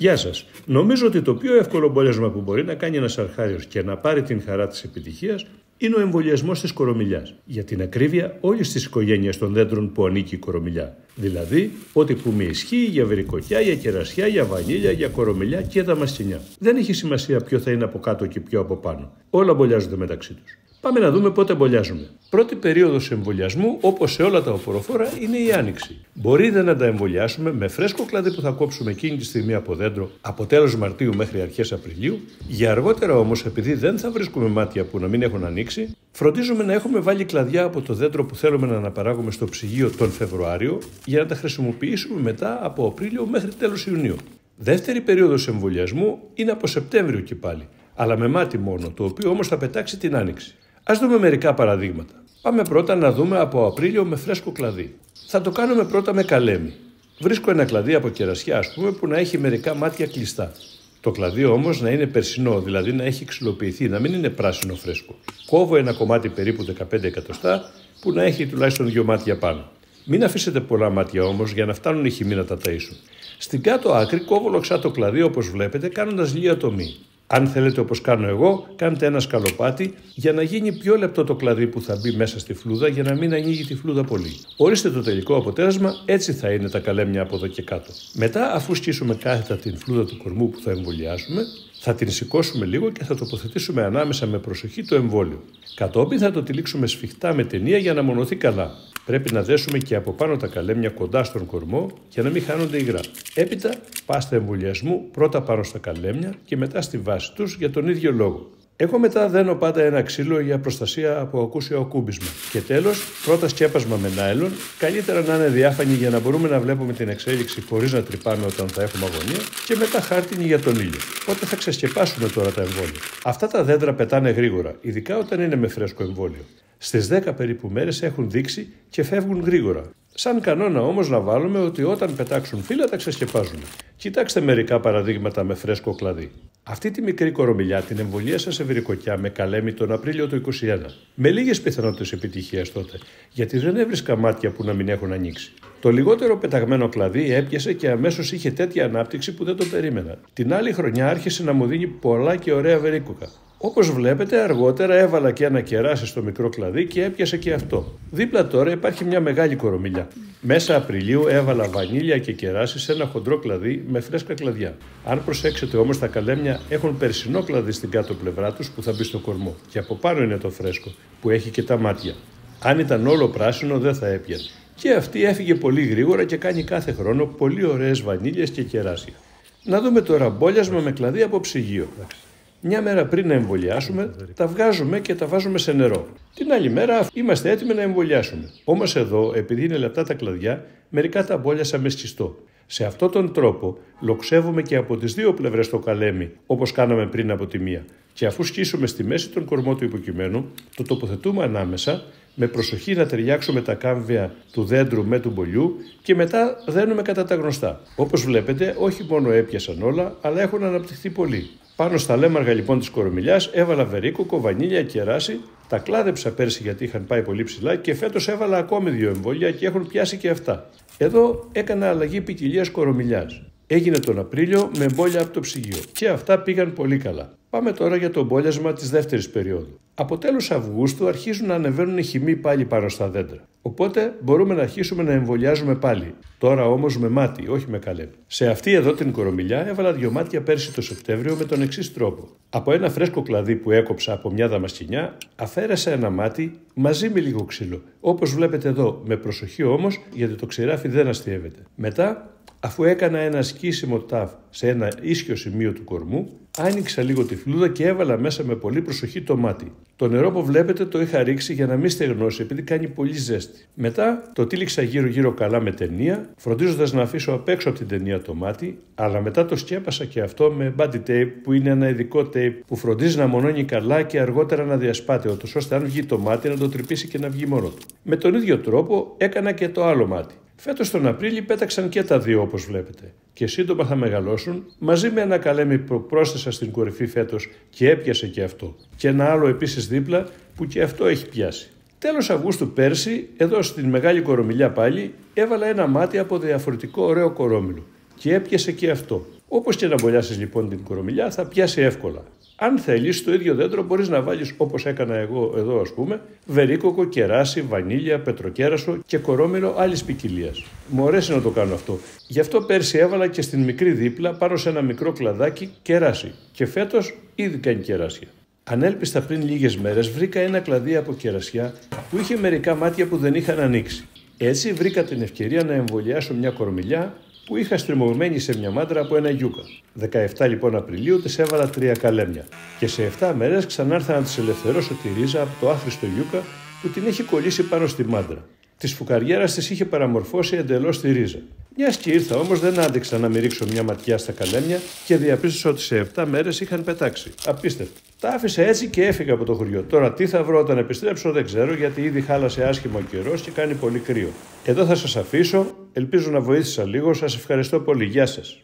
Γεια σας. Νομίζω ότι το πιο εύκολο μπόλιασμα που μπορεί να κάνει ένας αρχάριος και να πάρει την χαρά της επιτυχίας είναι ο εμβολιασμός της κορομιλιάς. Για την ακρίβεια, όλης της οικογένειας των δέντρων που ανήκει η κορομιλιά. Δηλαδή, ό,τι πούμε ισχύει για βερικοκιά, για κερασιά, για βανίλια, για κορομιλιά και δαμασκηνιά. Δεν έχει σημασία ποιο θα είναι από κάτω και ποιο από πάνω. Όλα μπολιάζονται μεταξύ τους. Πάμε να δούμε πότε εμβολιάζουμε. Πρώτη περίοδος εμβολιασμού, όπως σε όλα τα οποροφόρα, είναι η άνοιξη. Μπορείτε να τα εμβολιάσουμε με φρέσκο κλαδί που θα κόψουμε εκείνη τη στιγμή από δέντρο από τέλος Μαρτίου μέχρι αρχές Απριλίου. Για αργότερα όμως, επειδή δεν θα βρίσκουμε μάτια που να μην έχουν ανοίξει, φροντίζουμε να έχουμε βάλει κλαδιά από το δέντρο που θέλουμε να αναπαράγουμε στο ψυγείο τον Φεβρουάριο για να τα χρησιμοποιήσουμε μετά από Απρίλιο μέχρι τέλος Ιουνίου. Δεύτερη περίοδος εμβολιασμού είναι από Σεπτέμβριο και πάλι, αλλά με μάτι μόνο, το οποίο όμως θα πετάξει την άνοιξη. Ας δούμε μερικά παραδείγματα. Πάμε πρώτα να δούμε από Απρίλιο με φρέσκο κλαδί. Θα το κάνουμε πρώτα με καλέμι. Βρίσκω ένα κλαδί από κερασιά, που να έχει μερικά μάτια κλειστά. Το κλαδί όμως να είναι περσινό, δηλαδή να έχει ξυλοποιηθεί, να μην είναι πράσινο φρέσκο. Κόβω ένα κομμάτι περίπου 15 εκατοστά που να έχει τουλάχιστον 2 μάτια πάνω. Μην αφήσετε πολλά μάτια όμως για να φτάνουν οι χυμοί να τα ταΐσουν. Στην κάτω άκρη κόβω λοξά το κλαδί όπως βλέπετε, κάνοντας λίγα τομή. Αν θέλετε όπως κάνω εγώ, κάντε ένα σκαλοπάτι για να γίνει πιο λεπτό το κλαδί που θα μπει μέσα στη φλούδα για να μην ανοίγει τη φλούδα πολύ. Ορίστε το τελικό αποτέλεσμα, έτσι θα είναι τα καλέμια από εδώ και κάτω. Μετά, αφού σκίσουμε κάθετα την φλούδα του κορμού που θα εμβολιάσουμε, θα την σηκώσουμε λίγο και θα τοποθετήσουμε ανάμεσα με προσοχή το εμβόλιο. Κατόπιν θα το τυλίξουμε σφιχτά με ταινία για να μονωθεί καλά. Πρέπει να δέσουμε και από πάνω τα καλέμια κοντά στον κορμό για να μην χάνονται υγρά. Έπειτα, πάστα εμβολιασμού πρώτα πάνω στα καλέμια και μετά στη βάση τους για τον ίδιο λόγο. Εγώ μετά δένω πάντα ένα ξύλο για προστασία από ακούσιο ακούμπισμα. Και τέλος, πρώτα σκέπασμα με νάιλον, καλύτερα να είναι διάφανη για να μπορούμε να βλέπουμε την εξέλιξη χωρίς να τρυπάμε όταν θα έχουμε αγωνία, και μετά χάρτινη για τον ήλιο. Οπότε θα ξεσκεπάσουμε τώρα τα εμβόλια. Αυτά τα δέντρα πετάνε γρήγορα, ειδικά όταν είναι με φρέσκο εμβόλιο. Στις 10 περίπου μέρες έχουν δείξει και φεύγουν γρήγορα. Σαν κανόνα όμως να βάλουμε ότι όταν πετάξουν φύλλα τα ξεσκεπάζουμε. Κοιτάξτε μερικά παραδείγματα με φρέσκο κλαδί. Αυτή τη μικρή κορομιλιά την εμβολίασα σε βερικοκιά με καλέμι τον Απρίλιο του 2021. Με λίγες πιθανότητες επιτυχίας τότε, γιατί δεν έβρισκα μάτια που να μην έχουν ανοίξει. Το λιγότερο πεταγμένο κλαδί έπιασε και αμέσως είχε τέτοια ανάπτυξη που δεν το περίμενα. Την άλλη χρονιά άρχισε να μου δίνει πολλά και ωραία βερίκοκα. Όπως βλέπετε, αργότερα έβαλα και ένα κεράσι στο μικρό κλαδί και έπιασε και αυτό. Δίπλα τώρα υπάρχει μια μεγάλη κορομιλιά. Μέσα Απριλίου έβαλα βανίλια και κεράσι σε ένα χοντρό κλαδί με φρέσκα κλαδιά. Αν προσέξετε όμως, τα καλέμια έχουν περσινό κλαδί στην κάτω πλευρά τους που θα μπει στο κορμό. Και από πάνω είναι το φρέσκο που έχει και τα μάτια. Αν ήταν όλο πράσινο, δεν θα έπιανε. Και αυτή έφυγε πολύ γρήγορα και κάνει κάθε χρόνο πολύ ωραίες βανίλιες και κεράσια. Να δούμε τώρα μπόλιασμα με κλαδί από ψυγείο. Μια μέρα πριν να εμβολιάσουμε, τα βγάζουμε και τα βάζουμε σε νερό. Την άλλη μέρα είμαστε έτοιμοι να εμβολιάσουμε. Όμως εδώ, επειδή είναι λεπτά τα κλαδιά, μερικά τα μπόλιασα με σχιστό. Σε αυτόν τον τρόπο, λοξεύουμε και από τις δύο πλευρές το καλέμι, όπως κάναμε πριν από τη μία. Και αφού σκίσουμε στη μέση τον κορμό του υποκειμένου, το τοποθετούμε ανάμεσα, με προσοχή να ταιριάξουμε τα κάμβια του δέντρου με του μπολιού και μετά δένουμε κατά τα γνωστά. Όπως βλέπετε, όχι μόνο έπιασαν όλα, αλλά έχουν αναπτυχθεί πολύ. Πάνω στα λέμαργα λοιπόν της κορομιλιάς έβαλα βερίκοκο, βανίλια, κεράσι, τα κλάδεψα πέρσι γιατί είχαν πάει πολύ ψηλά και φέτος έβαλα ακόμη 2 εμβόλια και έχουν πιάσει και αυτά. Εδώ έκανα αλλαγή ποικιλίας κορομιλιάς. Έγινε τον Απρίλιο με εμβόλια από το ψυγείο και αυτά πήγαν πολύ καλά. Πάμε τώρα για το μπόλιασμα της δεύτερης περίοδου. Από τέλος Αυγούστου αρχίζουν να ανεβαίνουν οι χυμοί πάλι πάνω στα δέντρα. Οπότε μπορούμε να αρχίσουμε να εμβολιάζουμε πάλι. Τώρα όμως με μάτι, όχι με καλέμι. Σε αυτή εδώ την κορομιλιά έβαλα 2 μάτια πέρσι το Σεπτέμβριο με τον εξής τρόπο. Από ένα φρέσκο κλαδί που έκοψα από μια δαμασκηνιά, αφαίρεσα ένα μάτι μαζί με λίγο ξύλο. Όπως βλέπετε εδώ, με προσοχή όμως, γιατί το ξηράφι δεν αστιεύεται. Μετά, αφού έκανα ένα σκίσιμο τάφ σε ένα ίσιο σημείο του κορμού, άνοιξα λίγο τη φλούδα και έβαλα μέσα με πολύ προσοχή το μάτι. Το νερό που βλέπετε το είχα ρίξει για να μην στεγνώσει επειδή κάνει πολύ ζέστη. Μετά το τύλιξα γύρω-γύρω καλά με ταινία, φροντίζοντας να αφήσω απ' έξω από την ταινία το μάτι, αλλά μετά το σκέπασα και αυτό με body tape που είναι ένα ειδικό tape που φροντίζει να μονώνει καλά και αργότερα να διασπάται, ώστε αν βγει το μάτι να το τρυπήσει και να βγει μόνο του. Με τον ίδιο τρόπο έκανα και το άλλο μάτι. Φέτος τον Απρίλιο πέταξαν και τα 2 όπως βλέπετε και σύντομα θα μεγαλώσουν μαζί με ένα καλέμι που πρόσθεσα στην κορυφή φέτος και έπιασε και αυτό και ένα άλλο επίσης δίπλα που και αυτό έχει πιάσει. Τέλος Αυγούστου πέρσι, εδώ στην μεγάλη κορομιλιά πάλι, έβαλα ένα μάτι από διαφορετικό ωραίο κορόμιλο και έπιασε και αυτό. Όπως και να μπολιάσεις λοιπόν την κορομιλιά, θα πιάσει εύκολα. Αν θέλεις, στο ίδιο δέντρο μπορείς να βάλεις, όπως έκανα εγώ εδώ ας πούμε, βερίκοκο, κεράσι, βανίλια, πετροκέρασο και κορόμιλο άλλης ποικιλίας. Μου αρέσει να το κάνω αυτό. Γι' αυτό πέρσι έβαλα και στην μικρή δίπλα πάνω σε ένα μικρό κλαδάκι κεράσι. Και φέτος ήδη κάνει κεράσια. Ανέλπιστα πριν λίγες μέρες βρήκα ένα κλαδί από κερασιά που είχε μερικά μάτια που δεν είχαν ανοίξει. Έτσι βρήκα την ευκαιρία να εμβολιάσω μια κορομιλιά που είχα στριμωγμένη σε μια μάντρα από ένα γιούκα. 17 λοιπόν Απριλίου της έβαλα 3 καλέμια και σε 7 μέρες ξανάρθα να της ελευθερώσω τη ρίζα από το άχρηστο γιούκα που την είχε κολλήσει πάνω στη μάντρα. Της φουκαριέρας της είχε παραμορφώσει εντελώς τη ρίζα. Μιας και ήρθα όμως δεν άντεξα να μην ρίξω μια ματιά στα καλέμια και διαπίστωσα ότι σε 7 μέρες είχαν πετάξει. Απίστευτο. Τα άφησα έτσι και έφυγα από το χωριό. Τώρα τι θα βρω όταν επιστρέψω δεν ξέρω, γιατί ήδη χάλασε άσχημα ο καιρός και κάνει πολύ κρύο. Εδώ θα σας αφήσω. Ελπίζω να βοήθησα λίγο. Σας ευχαριστώ πολύ. Γεια σας.